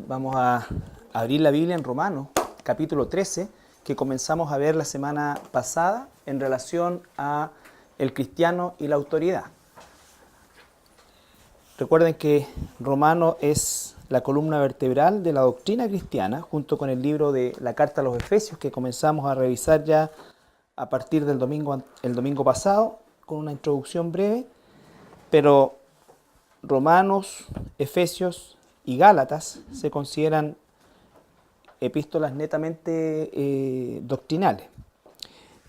Vamos a abrir la Biblia en Romanos, capítulo 13, que comenzamos a ver la semana pasada en relación a el cristiano y la autoridad. Recuerden que Romanos es la columna vertebral de la doctrina cristiana, junto con el libro de la Carta a los Efesios, que comenzamos a revisar ya a partir del domingo pasado, con una introducción breve, pero Romanos, Efesios y Gálatas se consideran epístolas netamente doctrinales.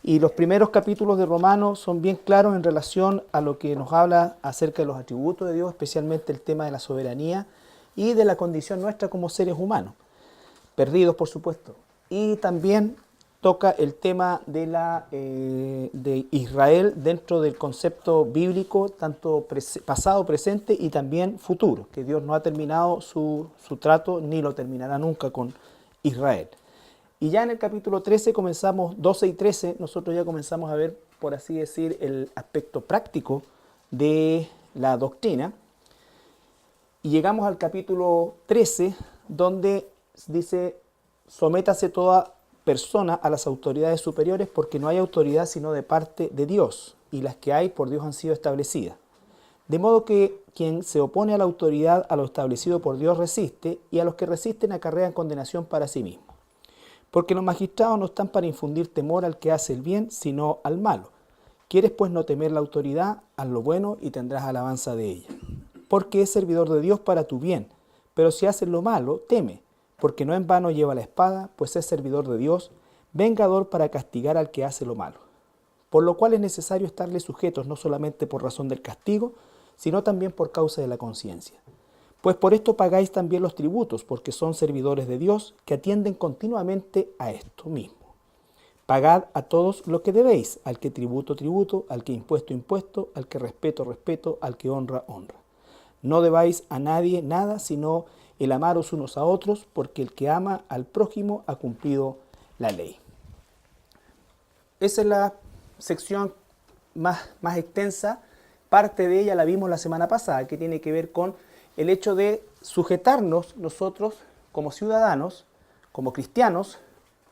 Y los primeros capítulos de Romanos son bien claros en relación a lo que nos habla acerca de los atributos de Dios, especialmente el tema de la soberanía y de la condición nuestra como seres humanos, perdidos por supuesto. Y también toca el tema de Israel dentro del concepto bíblico, tanto pasado, presente y también futuro, que Dios no ha terminado su trato ni lo terminará nunca con Israel. Y ya en el capítulo 13 comenzamos, 12 y 13, nosotros ya comenzamos a ver, por así decir, el aspecto práctico de la doctrina. Y llegamos al capítulo 13, donde dice: sométase toda persona a las autoridades superiores, porque no hay autoridad sino de parte de Dios, y las que hay por Dios han sido establecidas. De modo que quien se opone a la autoridad, a lo establecido por Dios, resiste, y a los que resisten acarrean condenación para sí mismos. Porque los magistrados no están para infundir temor al que hace el bien, sino al malo. ¿Quieres pues no temer la autoridad? Haz lo bueno y tendrás alabanza de ella. Porque es servidor de Dios para tu bien. Pero si haces lo malo, teme, porque no en vano lleva la espada, pues es servidor de Dios, vengador para castigar al que hace lo malo. Por lo cual es necesario estarle sujetos no solamente por razón del castigo, sino también por causa de la conciencia. Pues por esto pagáis también los tributos, porque son servidores de Dios, que atienden continuamente a esto mismo. Pagad a todos lo que debéis, al que tributo, tributo, al que impuesto, impuesto, al que respeto, respeto, al que honra, honra. No debáis a nadie nada, sino el amaros unos a otros, porque el que ama al prójimo ha cumplido la ley. Esa es la sección más extensa. Parte de ella la vimos la semana pasada, que tiene que ver con el hecho de sujetarnos nosotros como ciudadanos, como cristianos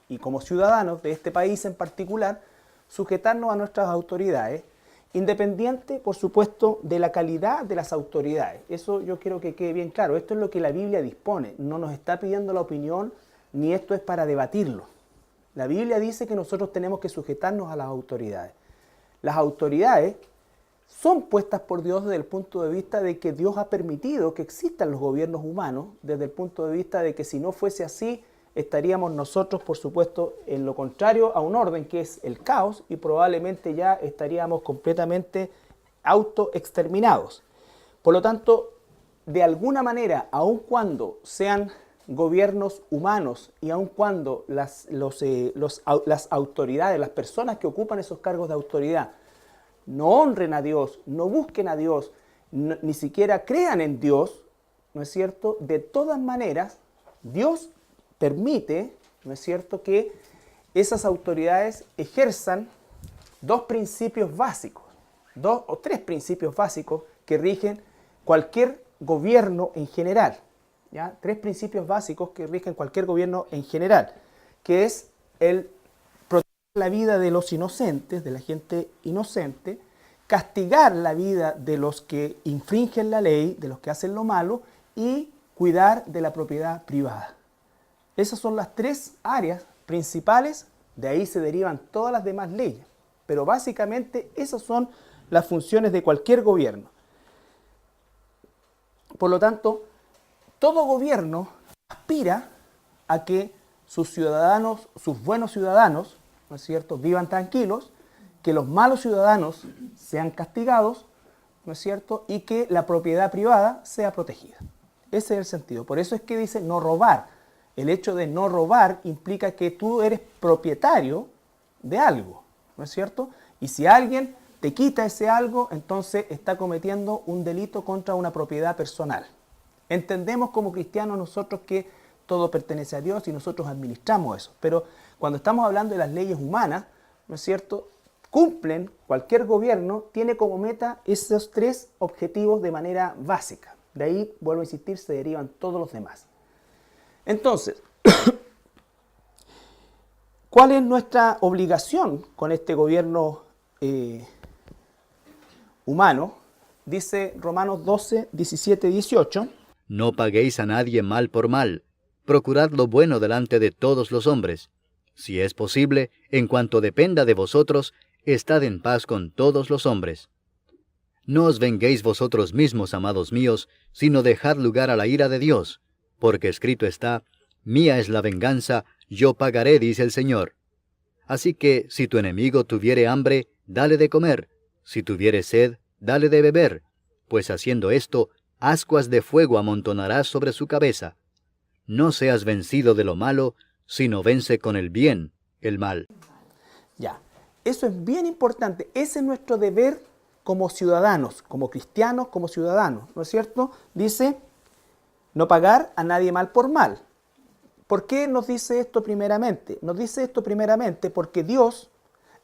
y como ciudadanos de este país en particular, sujetarnos a nuestras autoridades, independiente, por supuesto, de la calidad de las autoridades. Eso yo quiero que quede bien claro. Esto es lo que la Biblia dispone. No nos está pidiendo la opinión, ni esto es para debatirlo. La Biblia dice que nosotros tenemos que sujetarnos a las autoridades. Las autoridades son puestas por Dios desde el punto de vista de que Dios ha permitido que existan los gobiernos humanos, desde el punto de vista de que si no fuese así, estaríamos nosotros, por supuesto, en lo contrario a un orden que es el caos, y probablemente ya estaríamos completamente autoexterminados. Por lo tanto, de alguna manera, aun cuando sean gobiernos humanos y aun cuando las autoridades, las personas que ocupan esos cargos de autoridad, no honren a Dios, no busquen a Dios, ni siquiera crean en Dios, ¿no es cierto? De todas maneras, Dios permite, ¿no es cierto?, que esas autoridades ejerzan dos principios básicos, dos o tres principios básicos que rigen cualquier gobierno en general, ¿ya? Tres principios básicos que rigen cualquier gobierno en general, que es el la vida de los inocentes, de la gente inocente, castigar la vida de los que infringen la ley, de los que hacen lo malo, y cuidar de la propiedad privada. Esas son las tres áreas principales, de ahí se derivan todas las demás leyes, pero básicamente esas son las funciones de cualquier gobierno. Por lo tanto, todo gobierno aspira a que sus ciudadanos, sus buenos ciudadanos, ¿no es cierto?, vivan tranquilos, que los malos ciudadanos sean castigados, ¿no es cierto?, y que la propiedad privada sea protegida. Ese es el sentido. Por eso es que dice no robar. El hecho de no robar implica que tú eres propietario de algo, ¿no es cierto? Y si alguien te quita ese algo, entonces está cometiendo un delito contra una propiedad personal. Entendemos como cristianos nosotros que todo pertenece a Dios y nosotros administramos eso. Pero cuando estamos hablando de las leyes humanas, ¿no es cierto?, cualquier gobierno tiene como meta esos tres objetivos de manera básica. De ahí, vuelvo a insistir, se derivan todos los demás. Entonces, ¿cuál es nuestra obligación con este gobierno humano? Dice Romanos 12, 17, 18. No paguéis a nadie mal por mal. Procurad lo bueno delante de todos los hombres. Si es posible, en cuanto dependa de vosotros, estad en paz con todos los hombres. No os venguéis vosotros mismos, amados míos, sino dejad lugar a la ira de Dios, porque escrito está, mía es la venganza, yo pagaré, dice el Señor. Así que, si tu enemigo tuviere hambre, dale de comer, si tuviere sed, dale de beber, pues haciendo esto, ascuas de fuego amontonarás sobre su cabeza. No seas vencido de lo malo, sino vence con el bien el mal. Ya, eso es bien importante. Ese es nuestro deber como ciudadanos, como cristianos, como ciudadanos, ¿no es cierto? Dice, no pagar a nadie mal por mal. ¿Por qué nos dice esto primeramente? Nos dice esto primeramente porque Dios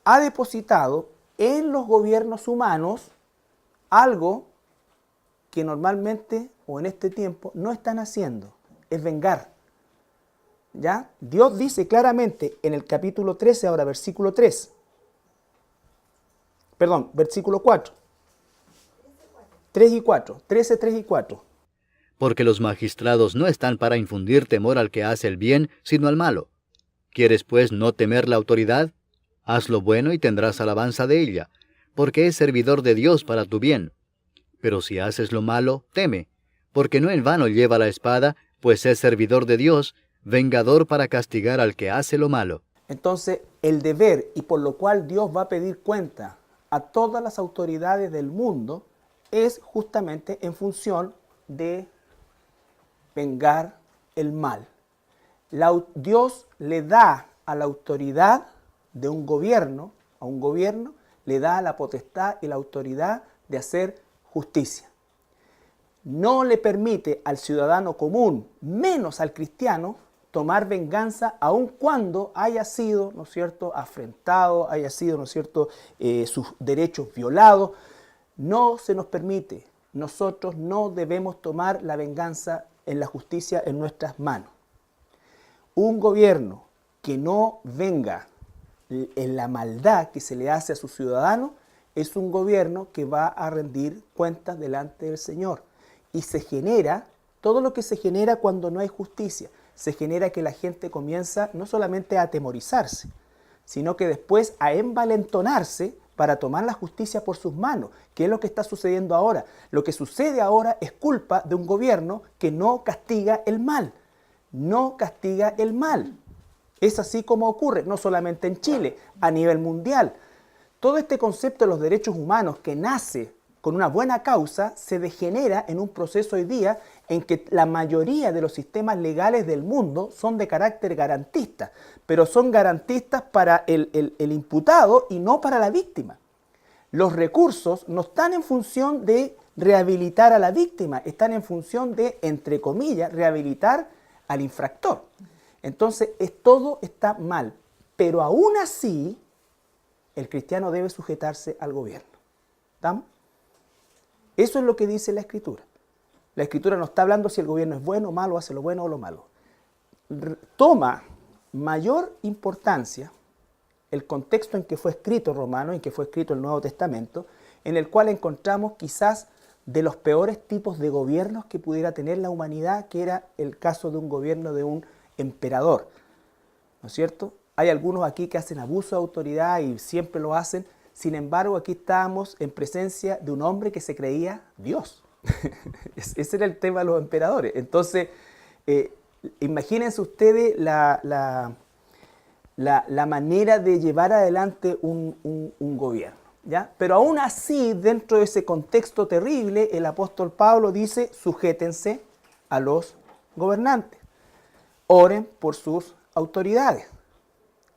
ha depositado en los gobiernos humanos algo que normalmente o en este tiempo no están haciendo, es vengar. ¿Ya? Dios dice claramente en el capítulo 13, ahora versículo 3, perdón, versículo 4, 3 y 4, 13, 3 y 4. Porque los magistrados no están para infundir temor al que hace el bien, sino al malo. ¿Quieres pues no temer la autoridad? Haz lo bueno y tendrás alabanza de ella, porque es servidor de Dios para tu bien. Pero si haces lo malo, teme, porque no en vano lleva la espada, pues es servidor de Dios, vengador para castigar al que hace lo malo. Entonces, el deber y por lo cual Dios va a pedir cuenta a todas las autoridades del mundo es justamente en función de vengar el mal. Dios le da a la autoridad de un gobierno, a un gobierno, le da la potestad y la autoridad de hacer justicia. No le permite al ciudadano común, menos al cristiano, tomar venganza aun cuando haya sido, ¿no es cierto?, afrentado, haya sido, ¿no es cierto?, sus derechos violados. No se nos permite. Nosotros no debemos tomar la venganza en la justicia en nuestras manos. Un gobierno que no venga en la maldad que se le hace a sus ciudadanos es un gobierno que va a rendir cuentas delante del Señor. Y se genera, todo lo que se genera cuando no hay justicia, se genera que la gente comienza no solamente a atemorizarse, sino que después a envalentonarse para tomar la justicia por sus manos. ¿Qué es lo que está sucediendo ahora? Lo que sucede ahora es culpa de un gobierno que no castiga el mal. No castiga el mal. Es así como ocurre, no solamente en Chile, a nivel mundial. Todo este concepto de los derechos humanos que nace con una buena causa se degenera en un proceso hoy día en que la mayoría de los sistemas legales del mundo son de carácter garantista, pero son garantistas para el imputado y no para la víctima. Los recursos no están en función de rehabilitar a la víctima, están en función de, entre comillas, rehabilitar al infractor. Entonces, todo está mal, pero aún así, el cristiano debe sujetarse al gobierno. ¿Estamos? Eso es lo que dice la Escritura. La Escritura no está hablando si el gobierno es bueno o malo, hace lo bueno o lo malo. Toma mayor importancia el contexto en que fue escrito Romano, en que fue escrito el Nuevo Testamento, en el cual encontramos quizás de los peores tipos de gobiernos que pudiera tener la humanidad, que era el caso de un gobierno de un emperador. ¿No es cierto? Hay algunos aquí que hacen abuso de autoridad y siempre lo hacen. Sin embargo, aquí estábamos en presencia de un hombre que se creía Dios. Ese era el tema de los emperadores. Entonces, imagínense ustedes la manera de llevar adelante un gobierno, ¿ya? Pero aún así, dentro de ese contexto terrible, el apóstol Pablo dice, sujétense a los gobernantes. Oren por sus autoridades.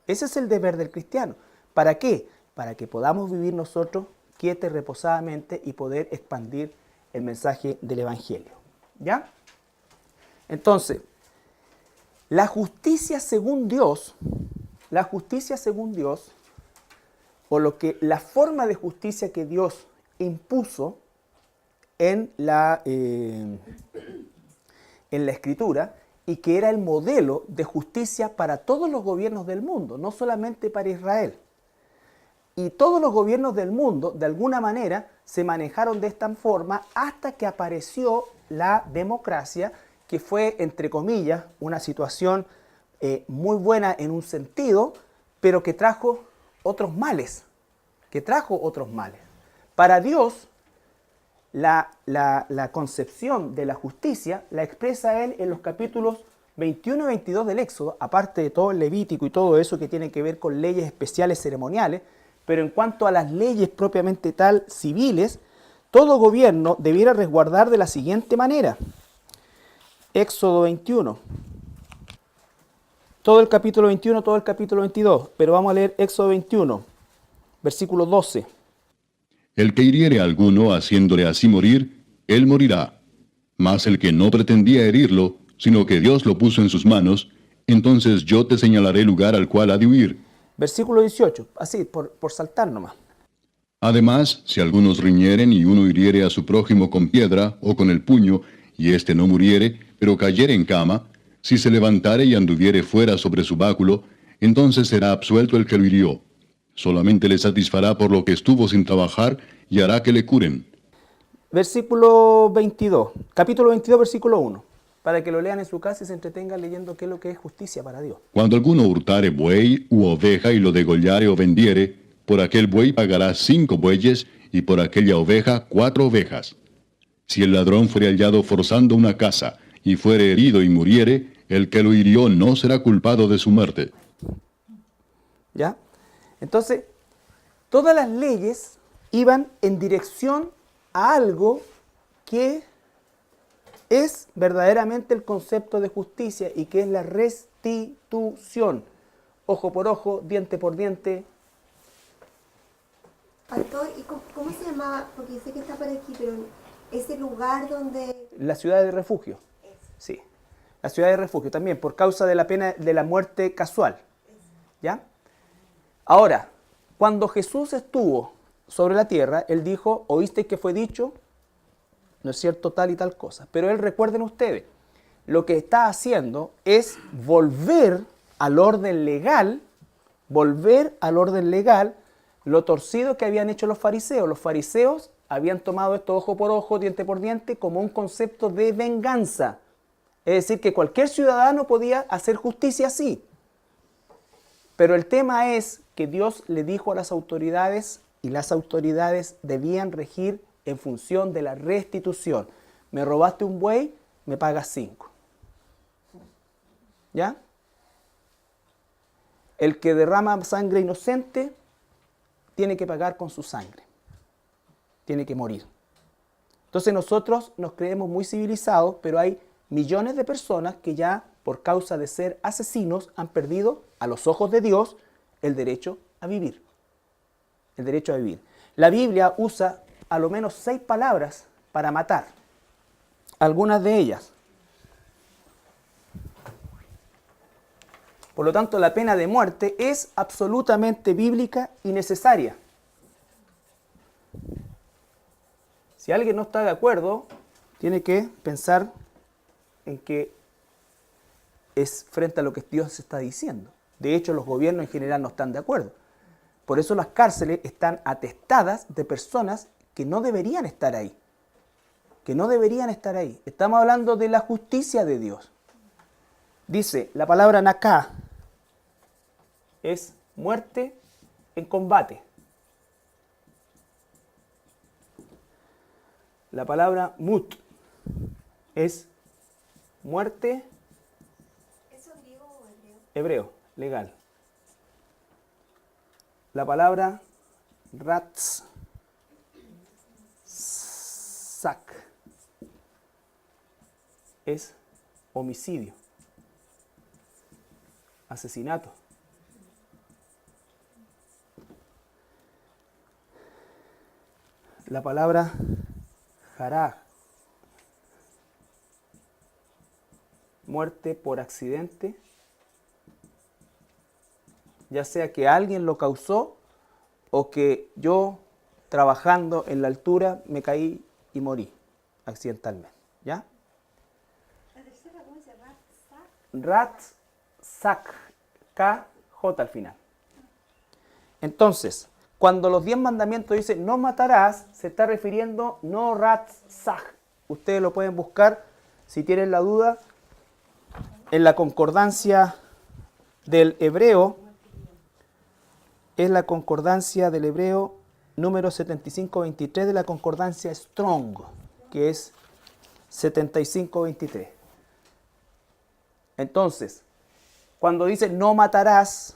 Ese es el deber del cristiano. ¿Para qué? Para que podamos vivir nosotros quietos y reposadamente y poder expandir el mensaje del Evangelio. ¿Ya? Entonces, la justicia según Dios, o la forma de justicia que Dios impuso en la Escritura, y que era el modelo de justicia para todos los gobiernos del mundo, no solamente para Israel. Y todos los gobiernos del mundo, de alguna manera, se manejaron de esta forma hasta que apareció la democracia, que fue, entre comillas, una situación muy buena en un sentido, pero que trajo otros males, Para Dios, la concepción de la justicia la expresa Él en los capítulos 21 y 22 del Éxodo, aparte de todo el Levítico y todo eso que tiene que ver con leyes especiales ceremoniales, pero en cuanto a las leyes propiamente tal civiles, todo gobierno debiera resguardar de la siguiente manera. Éxodo 21. Todo el capítulo 21, todo el capítulo 22, pero vamos a leer Éxodo 21, versículo 12. El que hiriere a alguno haciéndole así morir, él morirá. Mas el que no pretendía herirlo, sino que Dios lo puso en sus manos, entonces yo te señalaré el lugar al cual ha de huir. Versículo 18, así, por saltar nomás. Además, si algunos riñeren y uno hiriere a su prójimo con piedra o con el puño, y éste no muriere, pero cayere en cama, si se levantare y anduviere fuera sobre su báculo, entonces será absuelto el que lo hirió. Solamente le satisfará por lo que estuvo sin trabajar y hará que le curen. Versículo 22, capítulo 22, versículo 1, para que lo lean en su casa y se entretengan leyendo qué es lo que es justicia para Dios. Cuando alguno hurtare buey u oveja y lo degollare o vendiere, por aquel buey pagará 5 bueyes y por aquella oveja 4 ovejas. Si el ladrón fuere hallado forzando una casa y fuere herido y muriere, el que lo hirió no será culpado de su muerte. ¿Ya? Entonces, todas las leyes iban en dirección a algo que es verdaderamente el concepto de justicia y que es la restitución. Ojo por ojo, diente por diente. Pastor, ¿y cómo se llamaba? Porque yo sé que está por aquí, pero ese lugar donde... La ciudad de refugio. Sí, la ciudad de refugio también, por causa de la pena de la muerte casual. ¿Ya? Ahora, cuando Jesús estuvo sobre la tierra, Él dijo, oísteis que fue dicho, ¿no es cierto?, tal y tal cosa. Pero Él, recuerden ustedes, lo que está haciendo es volver al orden legal, lo torcido que habían hecho los fariseos. Los fariseos habían tomado esto ojo por ojo, diente por diente, como un concepto de venganza. Es decir, que cualquier ciudadano podía hacer justicia así. Pero el tema es que Dios le dijo a las autoridades y las autoridades debían regir en función de la restitución. Me robaste un buey, me pagas 5. ¿Ya? El que derrama sangre inocente tiene que pagar con su sangre. Tiene que morir. Entonces nosotros nos creemos muy civilizados, pero hay millones de personas que ya por causa de ser asesinos han perdido a los ojos de Dios el derecho a vivir. El derecho a vivir. La Biblia usa a lo menos 6 palabras para matar. Algunas de ellas. Por lo tanto, la pena de muerte es absolutamente bíblica y necesaria. Si alguien no está de acuerdo, tiene que pensar en que es frente a lo que Dios está diciendo. De hecho, los gobiernos en general no están de acuerdo. Por eso las cárceles están atestadas de personas que no deberían estar ahí. Estamos hablando de la justicia de Dios. Dice, la palabra naká es muerte en combate. La palabra mut es muerte. ¿Eso griego o hebreo? Hebreo, legal. La palabra ratz, sak, es homicidio, asesinato. La palabra haraj, muerte por accidente, ya sea que alguien lo causó o que yo, trabajando en la altura, me caí y morí accidentalmente. ¿Ya? La tercera, ¿cómo dice? Ratzak. Ratzak, K-J al final. Entonces, cuando los 10 mandamientos dicen no matarás, se está refiriendo no Ratzak. Ustedes lo pueden buscar, si tienen la duda, en la concordancia del hebreo. Es la concordancia del hebreo número 7523 de la concordancia Strong, que es 7523. Entonces, cuando dice no matarás,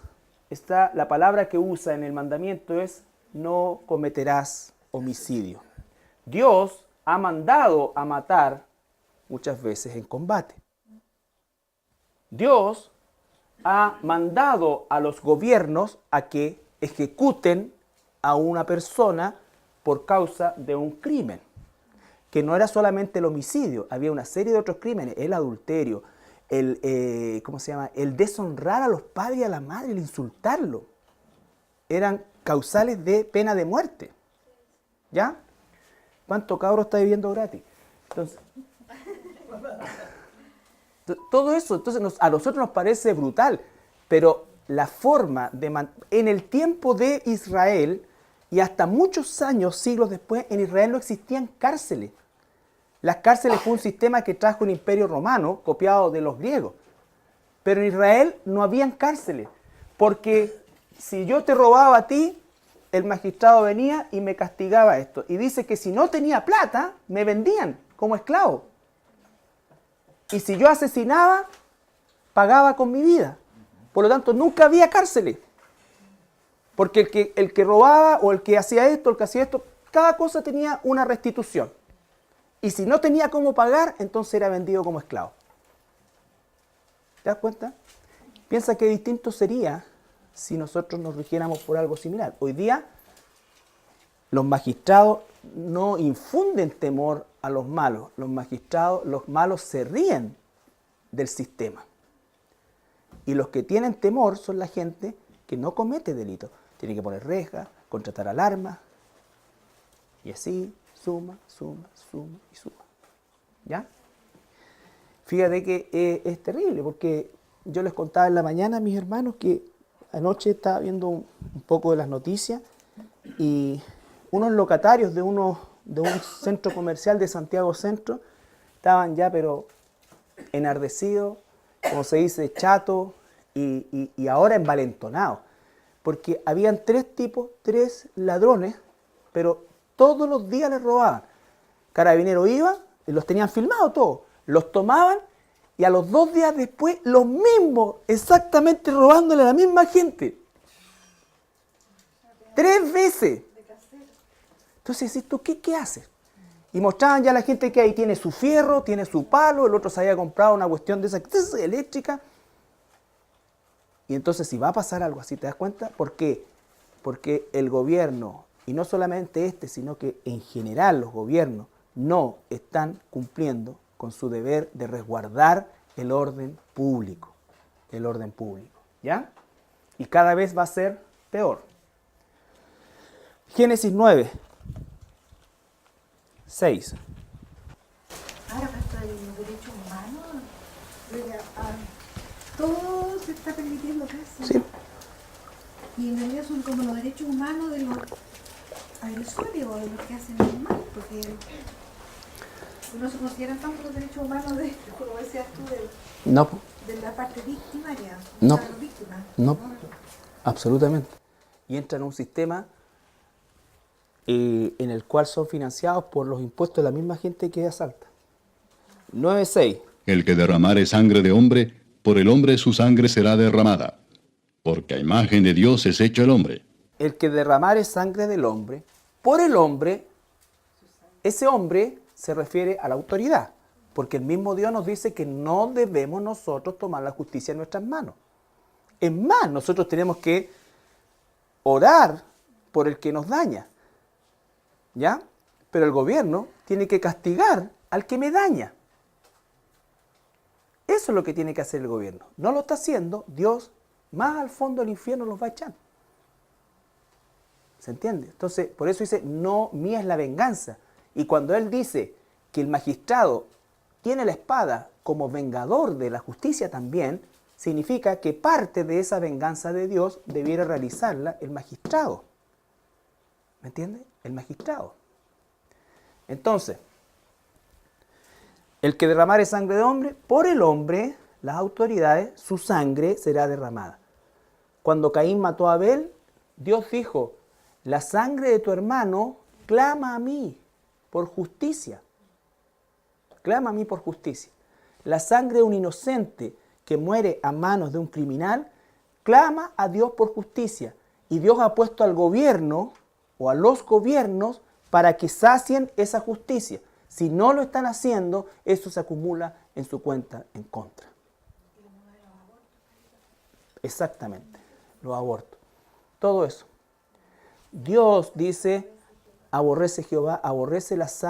la palabra que usa en el mandamiento es no cometerás homicidio. Dios ha mandado a matar muchas veces en combate. Dios ha mandado a los gobiernos a que ejecuten a una persona por causa de un crimen, que no era solamente el homicidio, había una serie de otros crímenes, el adulterio, el deshonrar a los padres y a la madre, el insultarlo, eran causales de pena de muerte. ¿Ya? ¿Cuánto cabro está viviendo gratis? Entonces, todo eso, entonces a nosotros nos parece brutal, pero la forma en el tiempo de Israel y hasta muchos años, siglos después, en Israel no existían cárceles. Las cárceles fue un sistema que trajo el Imperio Romano, copiado de los griegos. Pero en Israel no habían cárceles, porque si yo te robaba a ti, el magistrado venía y me castigaba esto. Y dice que si no tenía plata, me vendían como esclavo. Y si yo asesinaba, pagaba con mi vida. Por lo tanto, nunca había cárceles. Porque el que robaba o el que hacía esto, el que hacía esto, cada cosa tenía una restitución. Y si no tenía cómo pagar, entonces era vendido como esclavo. ¿Te das cuenta? Piensa qué distinto sería si nosotros nos rigiéramos por algo similar. Hoy día, los magistrados no infunden temor a los malos. Los malos se ríen del sistema. Y los que tienen temor son la gente que no comete delitos. Tiene que poner rejas, contratar alarmas. Y así, suma y suma. ¿Ya? Fíjate que es terrible, porque yo les contaba en la mañana a mis hermanos que anoche estaba viendo un poco de las noticias y unos locatarios de un centro comercial de Santiago Centro estaban ya pero enardecidos, como se dice, chatos y ahora envalentonados, porque habían 3 ladrones, pero todos los días les robaban. Carabinero iba y los tenían filmados todos, los tomaban y a los 2 días después los mismos, exactamente robándole a la misma gente. 3 veces. Entonces decís tú, ¿qué haces? Y mostraban ya a la gente que ahí tiene su fierro, tiene su palo, el otro se había comprado una cuestión de esa eléctrica. Y entonces si va a pasar algo así, ¿te das cuenta? ¿Por qué? Porque el gobierno, y no solamente sino que en general los gobiernos, no están cumpliendo con su deber de resguardar el orden público. El orden público, ¿ya? Y cada vez va a ser peor. Génesis 9, 6. Ahora respecto de los derechos humanos, todo se está permitiendo casi. Sí. Y en realidad son como los derechos humanos de los agresores o de los que hacen el mal, porque no se consideran tanto los derechos humanos como decías tú, No, de la parte victimaria, No. de las víctimas. no, absolutamente. Y entra en un sistema en el cual son financiados por los impuestos de la misma gente que asalta. 9.6. El que derramare sangre de hombre, por el hombre su sangre será derramada, porque a imagen de Dios es hecho el hombre. El que derramare sangre del hombre, por el hombre, ese hombre se refiere a la autoridad, porque el mismo Dios nos dice que no debemos nosotros tomar la justicia en nuestras manos. Es más, nosotros tenemos que orar por el que nos daña, ¿ya? Pero el gobierno tiene que castigar al que me daña. Eso es lo que tiene que hacer el gobierno. No lo está haciendo, Dios más al fondo del infierno los va a echar. ¿Se entiende? Entonces, por eso dice, no mía es la venganza. Y cuando él dice que el magistrado tiene la espada como vengador de la justicia también, significa que parte de esa venganza de Dios debiera realizarla el magistrado. ¿Me entiende? El magistrado. Entonces, el que derramare sangre de hombre, por el hombre, las autoridades, su sangre será derramada. Cuando Caín mató a Abel, Dios dijo, la sangre de tu hermano clama a mí por justicia. Clama a mí por justicia. La sangre de un inocente que muere a manos de un criminal, clama a Dios por justicia. Y Dios ha puesto al gobierno o a los gobiernos para que sacien esa justicia. Si no lo están haciendo, eso se acumula en su cuenta en contra. Exactamente, los abortos. Todo eso. Dios dice, aborrece Jehová, aborrece las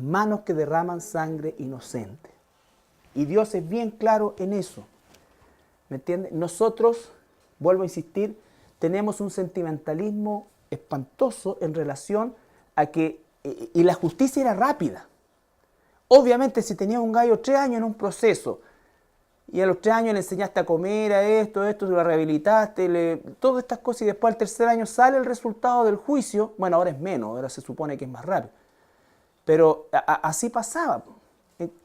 manos que derraman sangre inocente. Y Dios es bien claro en eso. ¿Me entiende? Nosotros, vuelvo a insistir, tenemos un sentimentalismo espantoso en relación a que, y la justicia era rápida. Obviamente, si tenías un gallo 3 años en un proceso, y a los 3 años le enseñaste a comer, a esto, lo rehabilitaste, todas estas cosas, y después al tercer año sale el resultado del juicio, bueno, ahora es menos, ahora se supone que es más rápido. Pero así pasaba.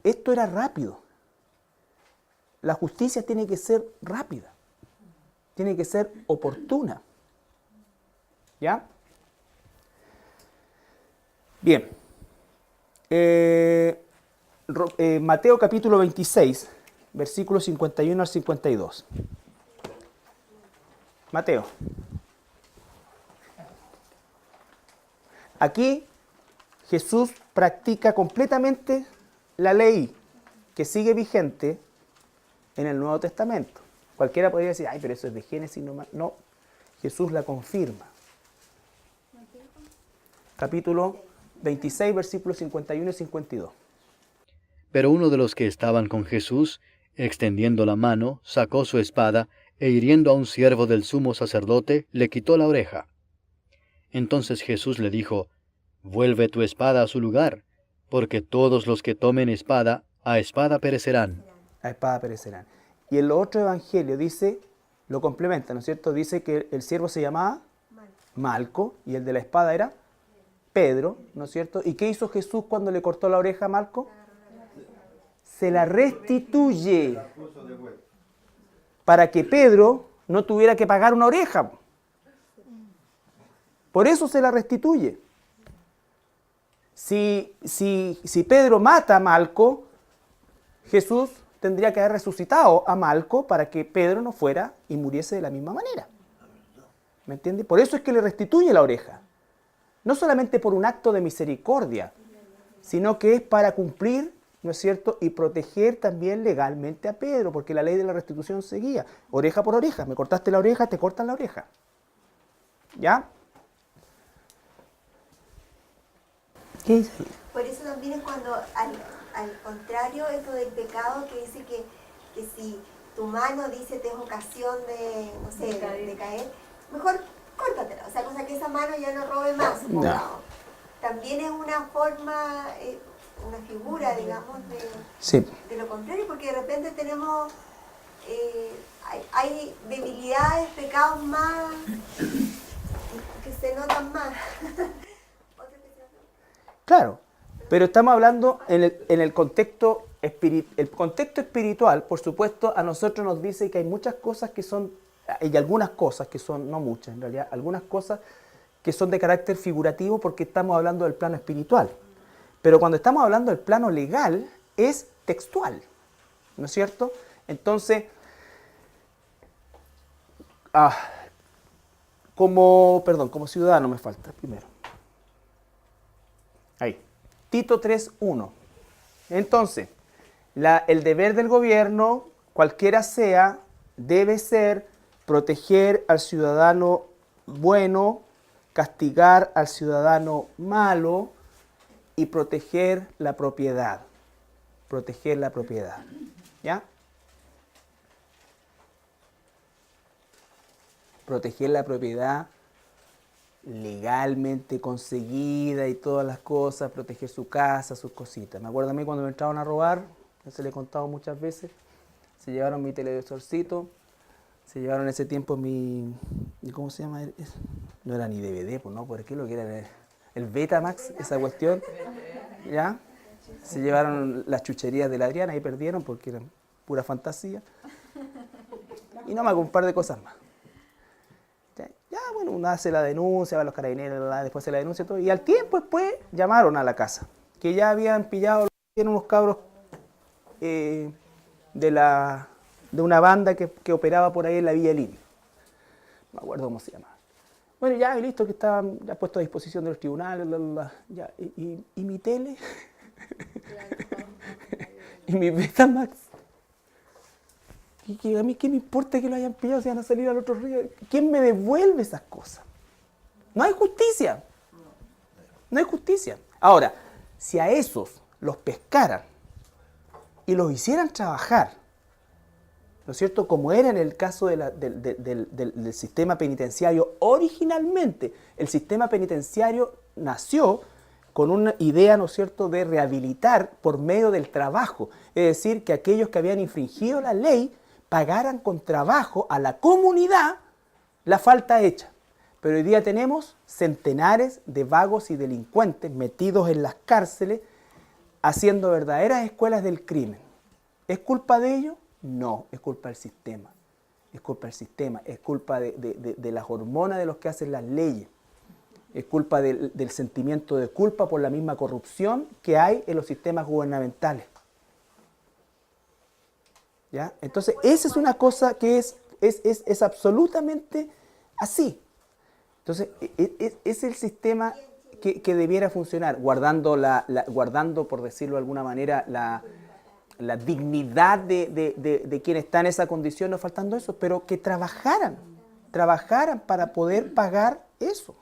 Esto era rápido. La justicia tiene que ser rápida, tiene que ser oportuna. ¿Ya? Bien. Mateo capítulo 26, versículos 51 al 52. Mateo. Aquí Jesús practica completamente la ley que sigue vigente en el Nuevo Testamento. Cualquiera podría decir, ay, pero eso es de Génesis nomás. No, Jesús la confirma. Capítulo 26, versículos 51 y 52. Pero uno de los que estaban con Jesús, extendiendo la mano, sacó su espada, e hiriendo a un siervo del sumo sacerdote, le quitó la oreja. Entonces Jesús le dijo, vuelve tu espada a su lugar, porque todos los que tomen espada, a espada perecerán. A espada perecerán. Y en los otros evangelios dice, lo complementa, ¿no es cierto? Dice que el siervo se llamaba Malco, y el de la espada era Pedro, ¿no es cierto? ¿Y qué hizo Jesús cuando le cortó la oreja a Malco? Se la restituye para que Pedro no tuviera que pagar una oreja. Por eso se la restituye. Si Pedro mata a Malco, Jesús tendría que haber resucitado a Malco para que Pedro no fuera y muriese de la misma manera. ¿Me entiende? Por eso es que le restituye la oreja. No solamente por un acto de misericordia, sino que es para cumplir, ¿no es cierto?, y proteger también legalmente a Pedro, porque la ley de la restitución seguía. Oreja por oreja. Me cortaste la oreja, te cortan la oreja. ¿Ya? ¿Qué dice? Por eso también es cuando, al contrario, esto del pecado que dice que si tu mano dice te es ocasión de, no sé, de caer, mejor córtatela. O sea, cosa que esa mano ya no robe más, supongamos. No. También es una forma, una figura, digamos, de lo contrario, porque de repente tenemos, hay debilidades, pecados más, que se notan más. Claro, pero estamos hablando en el contexto el contexto espiritual, por supuesto, a nosotros nos dice que hay muchas cosas que son, y algunas cosas que son, no muchas en realidad, algunas cosas que son de carácter figurativo porque estamos hablando del plano espiritual. Pero cuando estamos hablando del plano legal, es textual, ¿no es cierto? Entonces, como ciudadano me falta primero. Ahí. Tito 3:1. Entonces, el deber del gobierno, cualquiera sea, debe ser proteger al ciudadano bueno, castigar al ciudadano malo y proteger la propiedad. Proteger la propiedad. ¿Ya? Proteger la propiedad legalmente conseguida y todas las cosas, proteger su casa, sus cositas. Me acuerdo a mí cuando me entraban a robar, se le he contado muchas veces. Se llevaron mi televisorcito, se llevaron en ese tiempo ¿cómo se llama? No era ni DVD, pues no, ¿por qué lo que era? El Betamax, esa cuestión, ¿ya? Se llevaron las chucherías de la Adriana y perdieron porque eran pura fantasía. Y no me hago un par de cosas más. Ya, bueno, uno hace la denuncia, va a los carabineros, después hace la denuncia y todo. Y al tiempo después llamaron a la casa, que ya habían pillado unos cabros de una banda que operaba por ahí en la Villa Línea. No me acuerdo cómo se llamaba. Bueno, ya, y listo, que estaban ya puestos a disposición de los tribunales, ya, y mi tele, y mi Betamax. A mí qué me importa que lo hayan pillado si van a salir al otro río. ¿Quién me devuelve esas cosas? No hay justicia. No hay justicia. Ahora, si a esos los pescaran y los hicieran trabajar, ¿no es cierto? Como era en el caso del sistema penitenciario originalmente. El sistema penitenciario nació con una idea, ¿no es cierto?, de rehabilitar por medio del trabajo. Es decir, que aquellos que habían infringido la ley pagaran con trabajo a la comunidad la falta hecha. Pero hoy día tenemos centenares de vagos y delincuentes metidos en las cárceles haciendo verdaderas escuelas del crimen. ¿Es culpa de ellos? No, es culpa del sistema. Es culpa del sistema, es culpa de las hormonas de los que hacen las leyes. Es culpa del sentimiento de culpa por la misma corrupción que hay en los sistemas gubernamentales. ¿Ya? Entonces, esa es una cosa que es absolutamente así. Entonces, es el sistema que debiera funcionar, guardando, por decirlo de alguna manera, la dignidad de quien está en esa condición, no faltando eso, pero que trabajaran para poder pagar eso.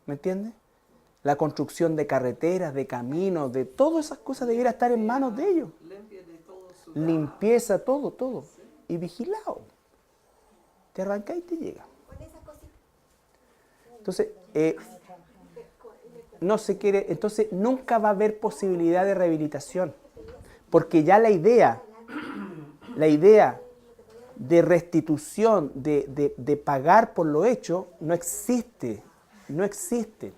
¿Me entiendes? La construcción de carreteras, de caminos, de todas esas cosas debiera estar en manos de ellos. Limpieza, todo. Y vigilado. Te arranca y te llega. Entonces, no se quiere, entonces nunca va a haber posibilidad de rehabilitación. Porque ya la idea de restitución, de pagar por lo hecho, no existe. No existe.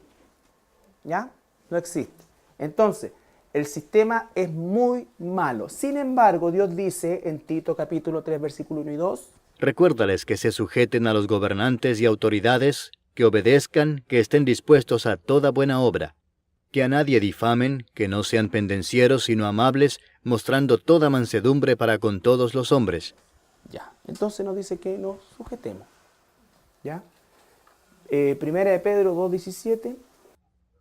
¿Ya? No existe. Entonces, el sistema es muy malo. Sin embargo, Dios dice en Tito capítulo 3, versículo 1 y 2. Recuérdales que se sujeten a los gobernantes y autoridades, que obedezcan, que estén dispuestos a toda buena obra, que a nadie difamen, que no sean pendencieros, sino amables, mostrando toda mansedumbre para con todos los hombres. Ya, entonces nos dice que nos sujetemos. ¿Ya? Primera de Pedro 2:17.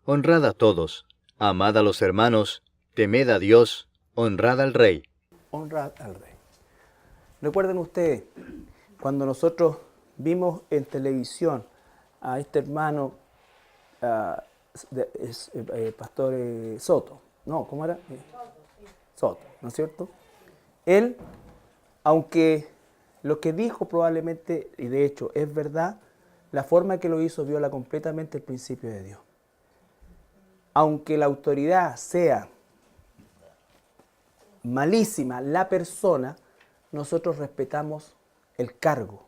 Honrad a todos, amad a los hermanos, temed a Dios, honrad al Rey. Honrad al Rey. Recuerden ustedes, cuando nosotros vimos en televisión a este hermano, pastor Soto, no, ¿cómo era? Soto, ¿no es cierto? Él, aunque lo que dijo probablemente, y de hecho es verdad, la forma que lo hizo viola completamente el principio de Dios. Aunque la autoridad sea malísima, la persona, nosotros respetamos el cargo.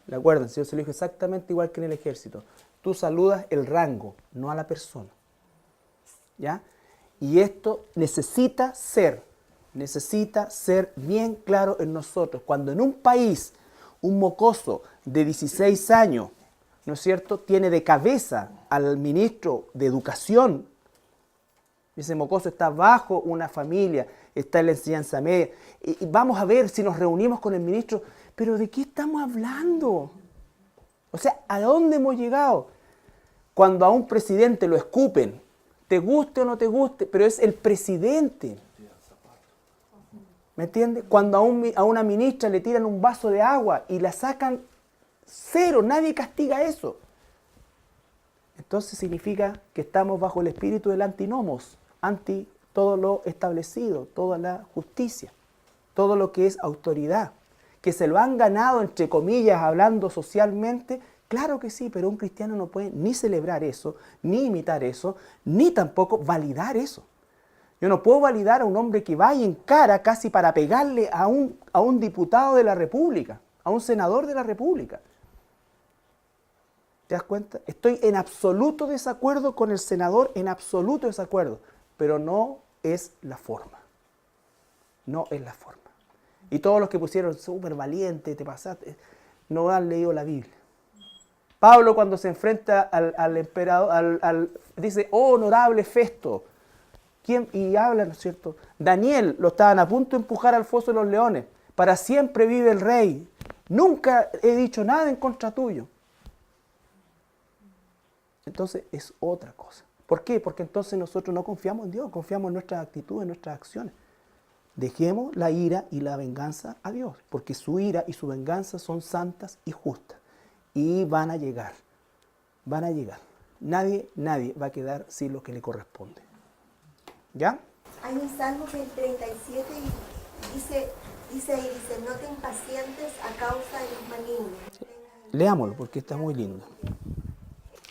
¿De acuerdo? Yo se lo dijo exactamente igual que en el ejército. Tú saludas el rango, no a la persona. ¿Ya? Y esto necesita ser bien claro en nosotros. Cuando en un país un mocoso de 16 años, ¿no es cierto?, tiene de cabeza al ministro de Educación, ese mocoso está bajo una familia, está en la enseñanza media, y vamos a ver si nos reunimos con el ministro, pero ¿de qué estamos hablando? O sea, ¿a dónde hemos llegado? Cuando a un presidente lo escupen, te guste o no te guste, pero es el presidente. ¿Me entiendes? Cuando a una ministra le tiran un vaso de agua y la sacan cero, nadie castiga eso. Entonces significa que estamos bajo el espíritu del antinomos, anti todo lo establecido, toda la justicia, todo lo que es autoridad. Que se lo han ganado, entre comillas, hablando socialmente, claro que sí, pero un cristiano no puede ni celebrar eso, ni imitar eso, ni tampoco validar eso. Yo no puedo validar a un hombre que va y encara casi para pegarle a un diputado de la República, a un senador de la República. ¿Te das cuenta? Estoy en absoluto desacuerdo con el senador, en absoluto desacuerdo, pero no es la forma. No es la forma. Y todos los que pusieron súper valiente, te pasaste, no han leído la Biblia. Pablo, cuando se enfrenta al emperador, dice, oh honorable Festo. ¿Quién? Y habla, ¿no es cierto? Daniel lo estaban a punto de empujar al foso de los leones. Para siempre vive el rey. Nunca he dicho nada en contra tuyo. Entonces es otra cosa. ¿Por qué? Porque entonces nosotros no confiamos en Dios, confiamos en nuestras actitudes, en nuestras acciones. Dejemos la ira y la venganza a Dios, porque su ira y su venganza son santas y justas. Y van a llegar. Van a llegar. Nadie va a quedar sin lo que le corresponde. ¿Ya? Hay un salmo que el 37 dice ahí, no te impacientes a causa de los malignos. Leámoslo porque está muy lindo.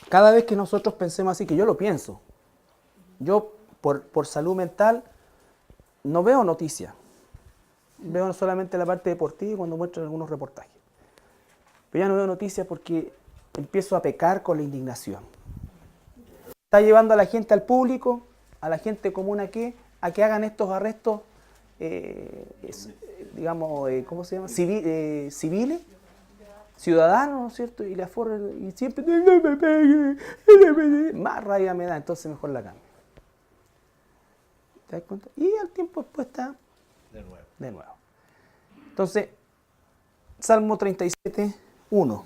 Cada vez que nosotros pensemos así, que yo lo pienso, yo por salud mental no veo noticias. Veo solamente la parte deportiva cuando muestran algunos reportajes. Pero ya no veo noticias porque empiezo a pecar con la indignación. Está llevando a la gente, al público, a la gente común a que hagan estos arrestos, digamos, ¿cómo se llama? Civiles, ciudadanos, ¿no es cierto? Y le aforran, y siempre, no me pegue, más rabia me da, entonces mejor la cambio. ¿Te das cuenta? Y al tiempo después está de nuevo. Entonces, Salmo 37, 1.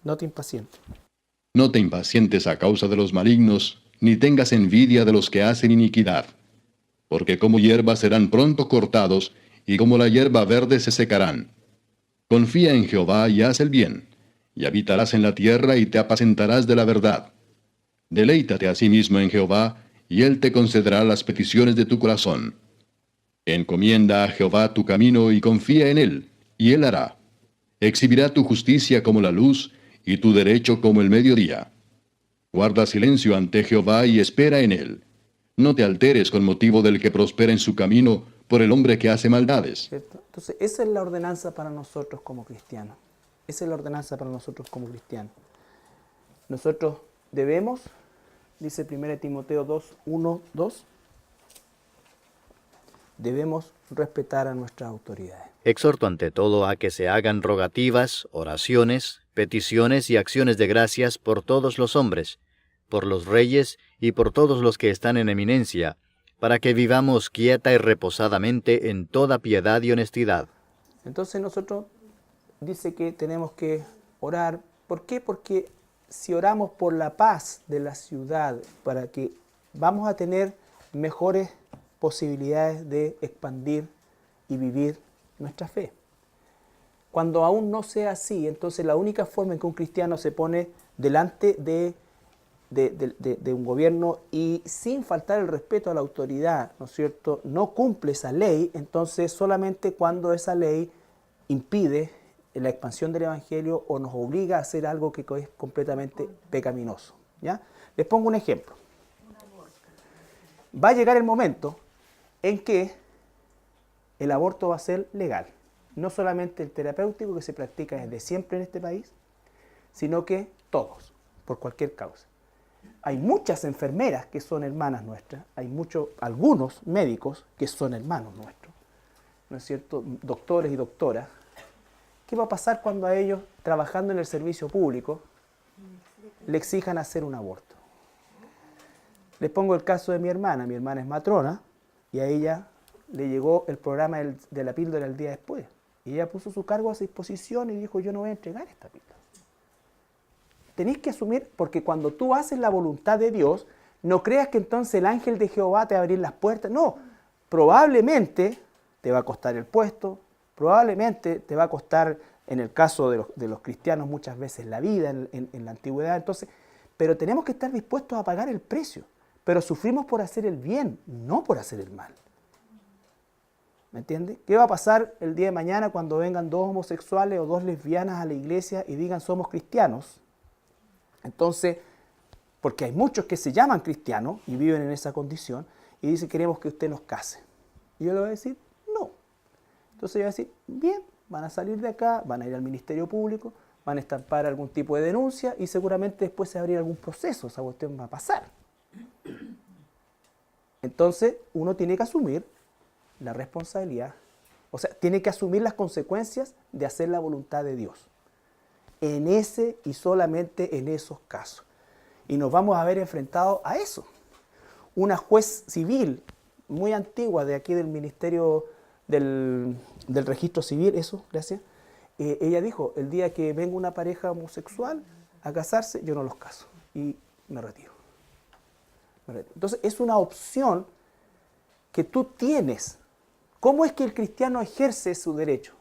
No te impacientes. No te impacientes a causa de los malignos, ni tengas envidia de los que hacen iniquidad. Porque como hierba serán pronto cortados, y como la hierba verde se secarán. Confía en Jehová y haz el bien, y habitarás en la tierra y te apacentarás de la verdad. Deleítate asimismo en Jehová, y él te concederá las peticiones de tu corazón. Encomienda a Jehová tu camino y confía en él, y él hará. Exhibirá tu justicia como la luz, y tu derecho como el mediodía. Guarda silencio ante Jehová y espera en él. No te alteres con motivo del que prospera en su camino por el hombre que hace maldades. ¿Cierto? Entonces, esa es la ordenanza para nosotros como cristianos. Esa es la ordenanza para nosotros como cristianos. Nosotros debemos, dice 1 Timoteo 2, 1, 2, debemos respetar a nuestras autoridades. Exhorto ante todo a que se hagan rogativas, oraciones, peticiones y acciones de gracias por todos los hombres, por los reyes y por todos los que están en eminencia, para que vivamos quieta y reposadamente en toda piedad y honestidad. Entonces nosotros dice que tenemos que orar. ¿Por qué? Porque si oramos por la paz de la ciudad, para que vamos a tener mejores posibilidades de expandir y vivir nuestra fe. Cuando aún no sea así, entonces la única forma en que un cristiano se pone delante de un gobierno y sin faltar el respeto a la autoridad, ¿no es cierto?, no cumple esa ley, entonces solamente cuando esa ley impide la expansión del Evangelio o nos obliga a hacer algo que es completamente pecaminoso. ¿Ya? Les pongo un ejemplo. Va a llegar el momento en que el aborto va a ser legal. No solamente el terapéutico que se practica desde siempre en este país, sino que todos, por cualquier causa. Hay muchas enfermeras que son hermanas nuestras, hay algunos médicos que son hermanos nuestros, ¿no es cierto? Doctores y doctoras. ¿Qué va a pasar cuando a ellos, trabajando en el servicio público, le exijan hacer un aborto? Les pongo el caso de mi hermana. Mi hermana es matrona y a ella le llegó el programa de la píldora el día después. Y ella puso su cargo a su disposición y dijo, yo no voy a entregar esta píldora. Tenéis que asumir, porque cuando tú haces la voluntad de Dios, no creas que entonces el ángel de Jehová te va a abrir las puertas. No, probablemente te va a costar el puesto, probablemente te va a costar, en el caso de los cristianos, muchas veces la vida en la antigüedad. Entonces, pero tenemos que estar dispuestos a pagar el precio. Pero sufrimos por hacer el bien, no por hacer el mal. ¿Me entiendes? ¿Qué va a pasar el día de mañana cuando vengan dos homosexuales o dos lesbianas a la iglesia y digan somos cristianos? Entonces, porque hay muchos que se llaman cristianos y viven en esa condición, y dice, queremos que usted nos case. Y yo le voy a decir, no. Entonces yo voy a decir, bien, van a salir de acá, van a ir al Ministerio Público, van a estampar algún tipo de denuncia y seguramente después se va a abrir algún proceso, esa cuestión va a pasar. Entonces uno tiene que asumir la responsabilidad, o sea, tiene que asumir las consecuencias de hacer la voluntad de Dios. En ese y solamente en esos casos. Y nos vamos a ver enfrentados a eso. Una juez civil muy antigua de aquí del Ministerio del Registro Civil, eso, gracias, ella dijo, el día que venga una pareja homosexual a casarse, yo no los caso y me retiro. Entonces es una opción que tú tienes. ¿Cómo es que el cristiano ejerce su derecho?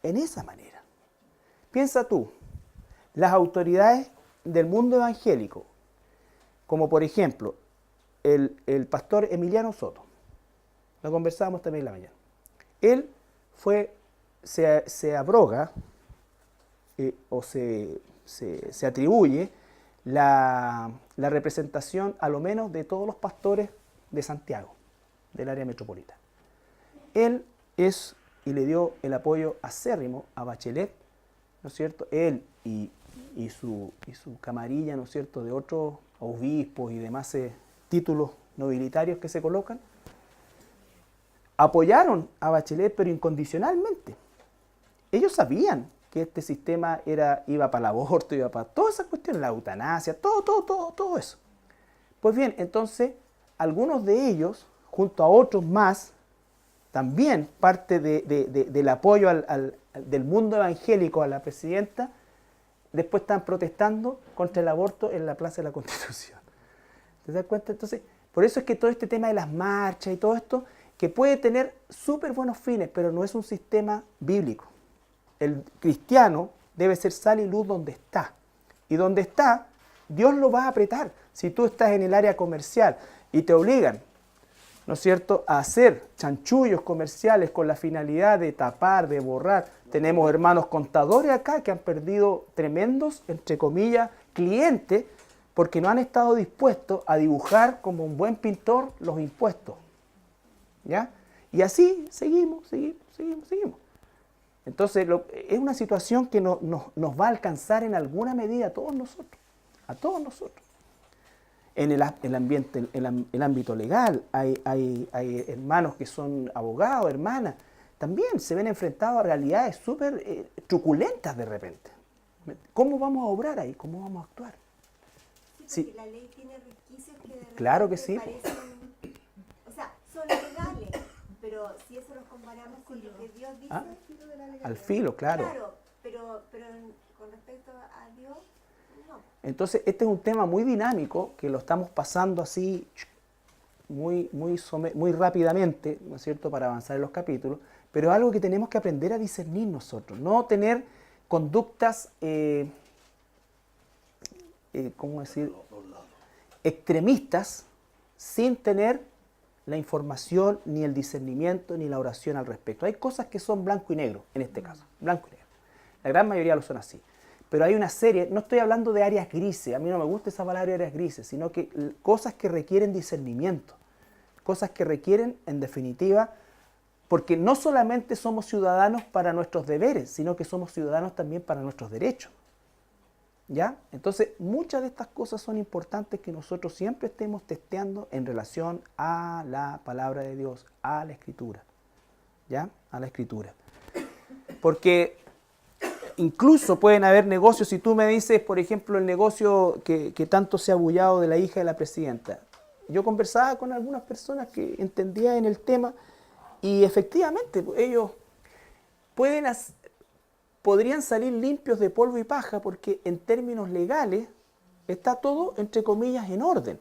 En esa manera. Piensa tú, las autoridades del mundo evangélico, como por ejemplo el pastor Emiliano Soto, lo conversábamos también en la mañana, él se abroga o se atribuye la representación a lo menos de todos los pastores de Santiago, del área metropolitana. Él es y le dio el apoyo acérrimo a Bachelet, ¿no es cierto? Él y su camarilla, ¿no es cierto?, de otros obispos y demás títulos nobilitarios que se colocan, apoyaron a Bachelet, pero incondicionalmente. Ellos sabían que este sistema iba para el aborto, iba para todas esas cuestiones, la eutanasia, todo eso. Pues bien, entonces, algunos de ellos, junto a otros más, también parte del apoyo del mundo evangélico a la presidenta, después están protestando contra el aborto en la Plaza de la Constitución. ¿Te das cuenta? Entonces, por eso es que todo este tema de las marchas y todo esto, que puede tener súper buenos fines, pero no es un sistema bíblico. El cristiano debe ser sal y luz donde está. Y donde está, Dios lo va a apretar. Si tú estás en el área comercial y te obligan, ¿no es cierto?, a hacer chanchullos comerciales con la finalidad de tapar, de borrar. Tenemos hermanos contadores acá que han perdido tremendos, entre comillas, clientes, porque no han estado dispuestos a dibujar como un buen pintor los impuestos. ¿Ya? Y así seguimos. Entonces es una situación que nos va a alcanzar en alguna medida a todos nosotros. En el ámbito legal hay hermanos que son abogados, hermanas, también se ven enfrentados a realidades súper truculentas de repente. ¿Cómo vamos a obrar ahí? ¿Cómo vamos a actuar? Sí, porque la ley tiene resquicios que de repente claro que sí. parecen, o sea, son legales, pero si eso los comparamos con lo que Dios dice, al filo, claro. Claro, pero con respecto a Dios, no. Entonces, este es un tema muy dinámico que lo estamos pasando así muy rápidamente, ¿no es cierto?, para avanzar en los capítulos, pero es algo que tenemos que aprender a discernir nosotros, no tener conductas, ¿cómo decir?, extremistas sin tener la información, ni el discernimiento, ni la oración al respecto. Hay cosas que son blanco y negro, en este caso, blanco y negro. La gran mayoría lo son así. Pero hay una serie, no estoy hablando de áreas grises, a mí no me gusta esa palabra áreas grises, sino que cosas que requieren discernimiento, cosas que requieren, en definitiva, porque no solamente somos ciudadanos para nuestros deberes, sino que somos ciudadanos también para nuestros derechos. ¿Ya? Entonces, muchas de estas cosas son importantes que nosotros siempre estemos testeando en relación a la palabra de Dios, a la Escritura. ¿Ya? A la Escritura. Porque incluso pueden haber negocios, si tú me dices, por ejemplo, el negocio que tanto se ha bullado de la hija de la presidenta. Yo conversaba con algunas personas que entendían en el tema y efectivamente ellos podrían salir limpios de polvo y paja porque en términos legales está todo, entre comillas, en orden.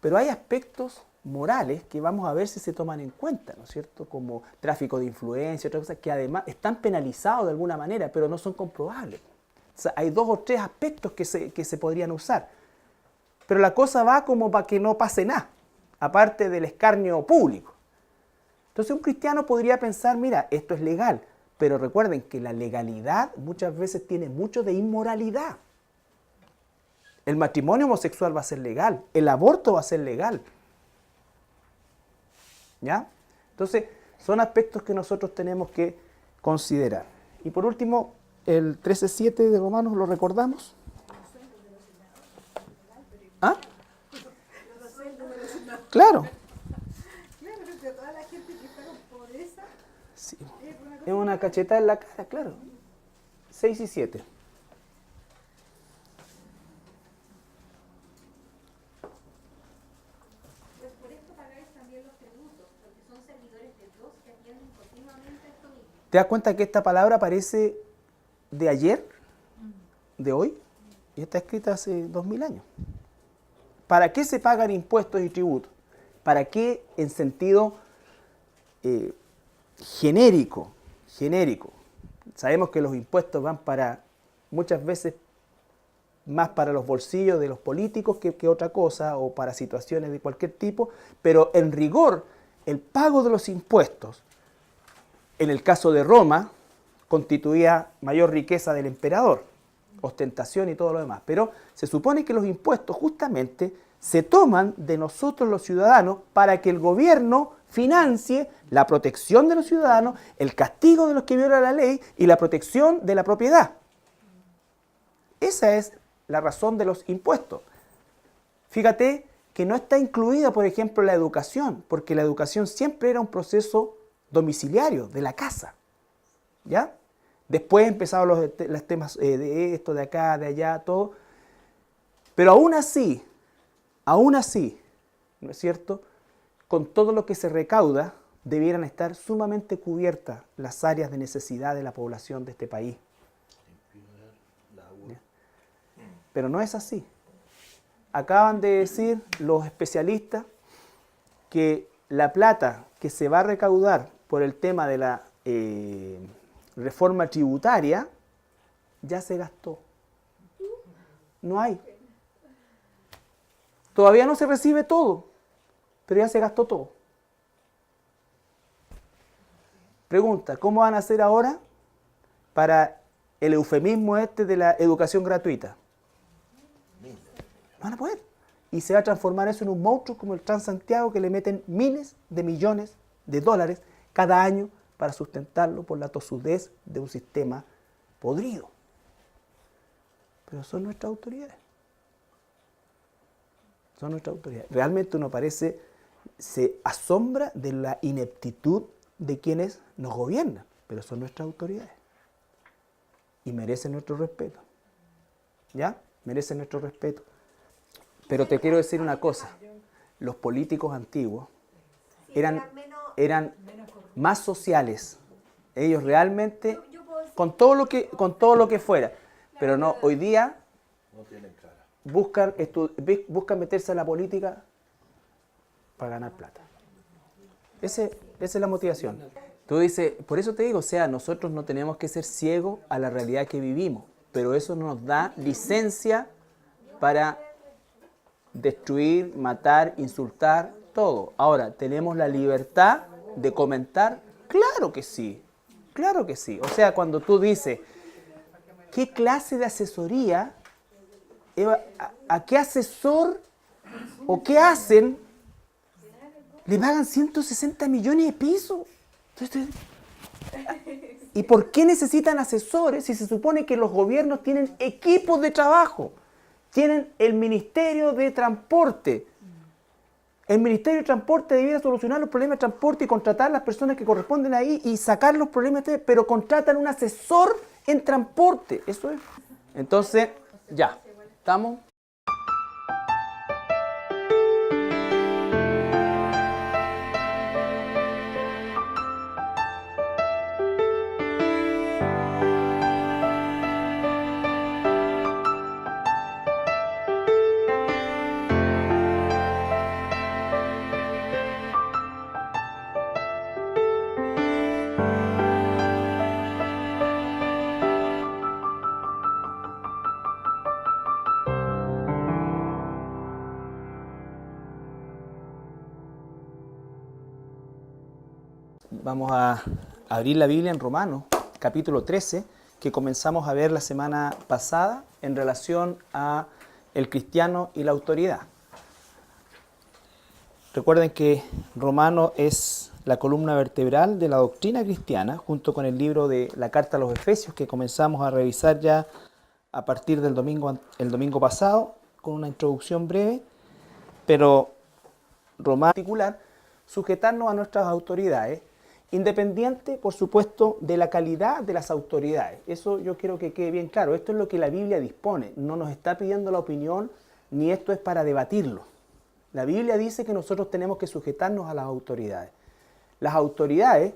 Pero hay aspectos morales que vamos a ver si se toman en cuenta, ¿no es cierto? Como tráfico de influencia, otras cosas que además están penalizados de alguna manera, pero no son comprobables. O sea, hay 2 o 3 aspectos que se podrían usar. Pero la cosa va como para que no pase nada, aparte del escarnio público. Entonces un cristiano podría pensar, mira, esto es legal, pero recuerden que la legalidad muchas veces tiene mucho de inmoralidad. El matrimonio homosexual va a ser legal, el aborto va a ser legal, ¿Ya? Entonces, son aspectos que nosotros tenemos que considerar. Y por último, el 13:7 de Romanos, ¿lo recordamos? ¿Ah? Claro. Claro, porque toda la gente que está con pobreza Sí. Es una cachetada en la cara, claro. 6 y 7. Pues por esto pagáis también los tributos, porque son servidores de Dios que atienden continuamente esto mismo. ¿Te das cuenta que esta palabra aparece de ayer, de hoy? Y está escrita hace 2000 años. ¿Para qué se pagan impuestos y tributos? ¿Para qué en sentido genérico? Sabemos que los impuestos van para, muchas veces, más para los bolsillos de los políticos que otra cosa, o para situaciones de cualquier tipo, pero en rigor, el pago de los impuestos, en el caso de Roma, constituía mayor riqueza del emperador, ostentación y todo lo demás. Pero se supone que los impuestos justamente se toman de nosotros los ciudadanos para que el gobierno financie la protección de los ciudadanos, el castigo de los que violan la ley y la protección de la propiedad. Esa es la razón de los impuestos. Fíjate que no está incluida, por ejemplo, la educación, porque la educación siempre era un proceso domiciliario, de la casa. ¿Ya? Después empezaron los temas de esto, de acá, de allá, todo. Pero aún así, ¿no es cierto?, con todo lo que se recauda, debieran estar sumamente cubiertas las áreas de necesidad de la población de este país. ¿Ya? Pero no es así. Acaban de decir los especialistas que la plata que se va a recaudar por el tema de la reforma tributaria ya se gastó. No hay. Todavía no se recibe todo, pero ya se gastó todo. Pregunta, ¿cómo van a hacer ahora para el eufemismo este de la educación gratuita? No van a poder. Y se va a transformar eso en un monstruo como el Transantiago, que le meten miles de millones de dólares cada año para sustentarlo por la tosudez de un sistema podrido. Pero son nuestras autoridades. Son nuestras autoridades. Realmente uno se asombra de la ineptitud de quienes nos gobiernan, pero son nuestras autoridades. Y merecen nuestro respeto. ¿Ya? Merecen nuestro respeto. Pero te quiero decir una cosa. Los políticos antiguos eran más sociales. Ellos realmente, con todo lo que fuera. Pero no, hoy día buscan meterse a la política para ganar plata. Esa es la motivación. Tú dices, por eso te digo, o sea, nosotros no tenemos que ser ciegos a la realidad que vivimos, pero eso no nos da licencia para destruir, matar, insultar, todo. Ahora, ¿tenemos la libertad de comentar? Claro que sí, claro que sí. O sea, cuando tú dices, ¿qué clase de asesoría, a qué asesor o qué hacen? Le pagan 160 millones de pesos. ¿Y por qué necesitan asesores si se supone que los gobiernos tienen equipos de trabajo? Tienen el Ministerio de Transporte. El Ministerio de Transporte debiera solucionar los problemas de transporte y contratar a las personas que corresponden ahí y sacar los problemas, pero contratan un asesor en transporte. Eso es. Entonces, ya, ¿estamos? Vamos a abrir la Biblia en Romanos, capítulo 13, que comenzamos a ver la semana pasada en relación a el cristiano y la autoridad. Recuerden que Romano es la columna vertebral de la doctrina cristiana, junto con el libro de la Carta a los Efesios, que comenzamos a revisar ya a partir del el domingo pasado, con una introducción breve, pero Romano en particular, sujetarnos a nuestras autoridades, independiente, por supuesto, de la calidad de las autoridades. Eso yo quiero que quede bien claro. Esto es lo que la Biblia dispone. No nos está pidiendo la opinión, ni esto es para debatirlo. La Biblia dice que nosotros tenemos que sujetarnos a las autoridades. Las autoridades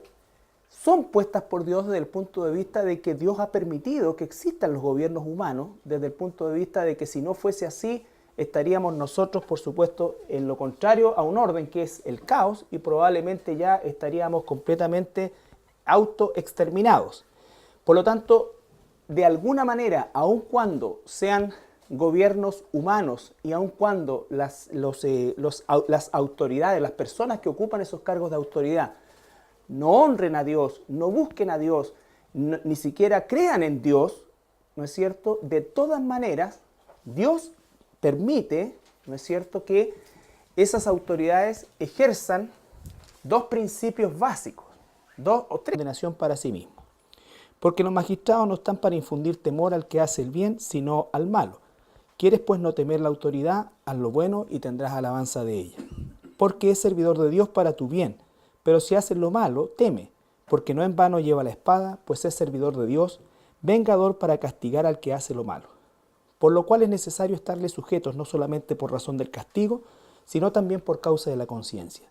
son puestas por Dios desde el punto de vista de que Dios ha permitido que existan los gobiernos humanos, desde el punto de vista de que si no fuese así, estaríamos nosotros, por supuesto, en lo contrario a un orden que es el caos, y probablemente ya estaríamos completamente autoexterminados. Por lo tanto, de alguna manera, aun cuando sean gobiernos humanos y aun cuando las autoridades, las personas que ocupan esos cargos de autoridad, no honren a Dios, no busquen a Dios, ni siquiera crean en Dios, ¿no es cierto? De todas maneras, Dios permite, ¿no es cierto?, que esas autoridades ejerzan dos principios básicos, dos o tres, condenación para sí mismos. Porque los magistrados no están para infundir temor al que hace el bien, sino al malo. ¿Quieres pues no temer la autoridad? Haz lo bueno y tendrás alabanza de ella. Porque es servidor de Dios para tu bien. Pero si haces lo malo, teme, porque no en vano lleva la espada, pues es servidor de Dios, vengador para castigar al que hace lo malo. Por lo cual es necesario estarle sujetos no solamente por razón del castigo, sino también por causa de la conciencia.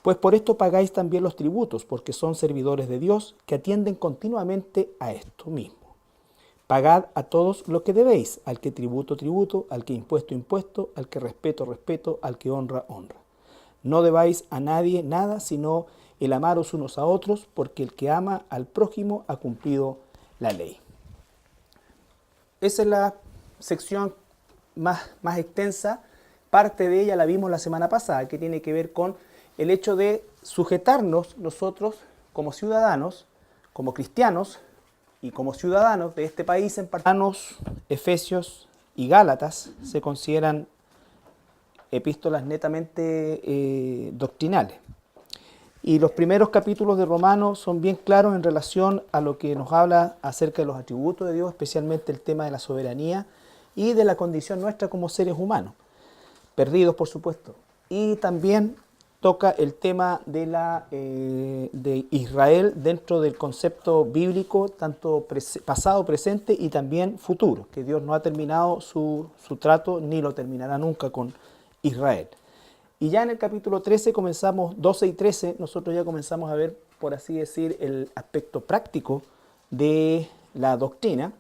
Pues por esto pagáis también los tributos, porque son servidores de Dios que atienden continuamente a esto mismo. Pagad a todos lo que debéis, al que tributo, tributo, al que impuesto, impuesto, al que respeto, respeto, al que honra, honra. No debáis a nadie nada, sino el amaros unos a otros, porque el que ama al prójimo ha cumplido la ley. Esa es la sección más extensa. Parte de ella la vimos la semana pasada, que tiene que ver con el hecho de sujetarnos nosotros como ciudadanos, como cristianos y como ciudadanos de este país en particular. Efesios y Gálatas se consideran epístolas netamente doctrinales. Y los primeros capítulos de Romanos son bien claros en relación a lo que nos habla acerca de los atributos de Dios, especialmente el tema de la soberanía y de la condición nuestra como seres humanos, perdidos por supuesto. Y también toca el tema de Israel dentro del concepto bíblico, tanto pasado, presente y también futuro, que Dios no ha terminado su trato ni lo terminará nunca con Israel. Y ya en el capítulo 13 comenzamos, 12 y 13, nosotros ya comenzamos a ver, por así decir, el aspecto práctico de la doctrina.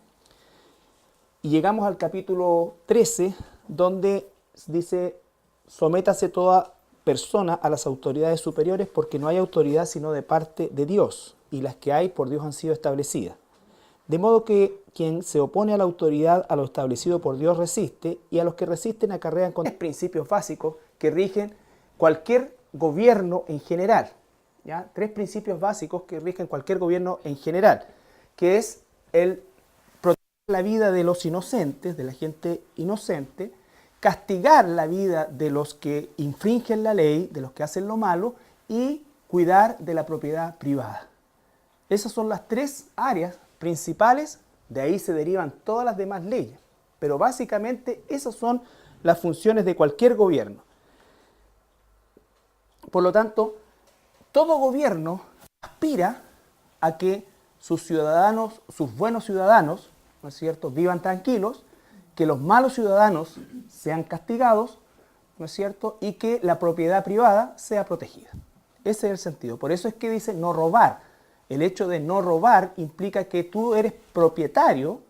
Y llegamos al capítulo 13, donde dice, sométase toda persona a las autoridades superiores, porque no hay autoridad sino de parte de Dios, y las que hay por Dios han sido establecidas. De modo que quien se opone a la autoridad, a lo establecido por Dios, resiste, y a los que resisten acarrean con principios básicos que rigen cualquier gobierno en general. ¿Ya? 3 principios básicos que rigen cualquier gobierno en general, que es el proteger la vida de los inocentes, de la gente inocente, castigar la vida de los que infringen la ley, de los que hacen lo malo, y cuidar de la propiedad privada. Esas son las 3 áreas principales, de ahí se derivan todas las demás leyes, pero básicamente esas son las funciones de cualquier gobierno. Por lo tanto, todo gobierno aspira a que sus ciudadanos, sus buenos ciudadanos, ¿no es cierto?, vivan tranquilos, que los malos ciudadanos sean castigados, ¿no es cierto?, y que la propiedad privada sea protegida. Ese es el sentido. Por eso es que dice no robar. El hecho de no robar implica que tú eres propietario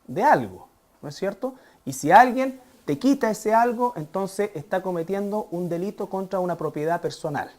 de algo, ¿no es cierto? Y si alguien te quita ese algo, entonces está cometiendo un delito contra una propiedad personal.